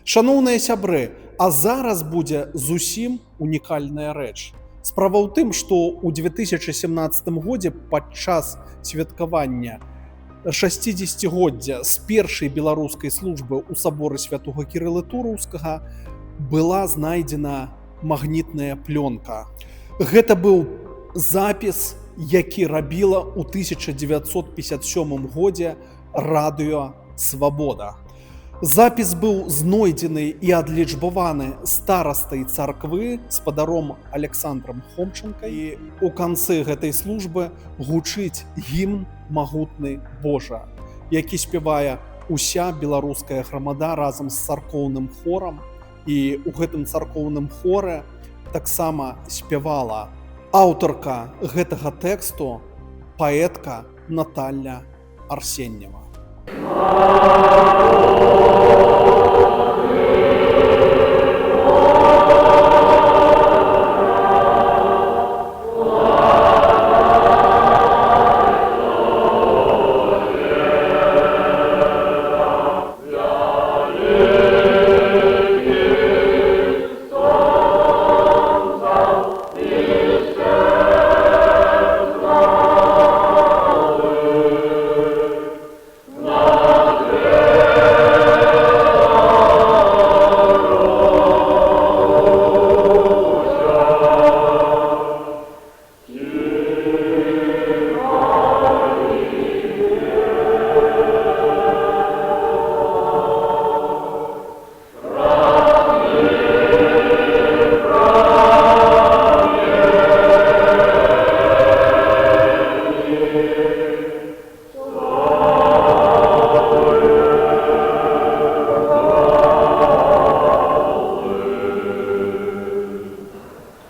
Шаноўныя сябры, а зараз будзе зусім унікальная рэч. Справа ў тым, што ў 2017 годзе падчас святкавання 60годдзя з першай беларускай службы ў саборы святога Кірыла Тураўскага была знайдзена магнітная плёнка. Гэта быў запіс, які рабіла ў 1957 годзе радыё «Свабода». Запіс быў знойдзены і адлічбаваны старастай царквы спадаром Александром Хомченко, і ў канцы гэтай службы гучыць гімн «Магутны Божа», які спявае уся беларуская грамада разам з царкоўным хорам, і ў гэтым царкоўным хоры таксама спявала аўтарка гэтага тэксту, паэтка Наталля Арсеньева.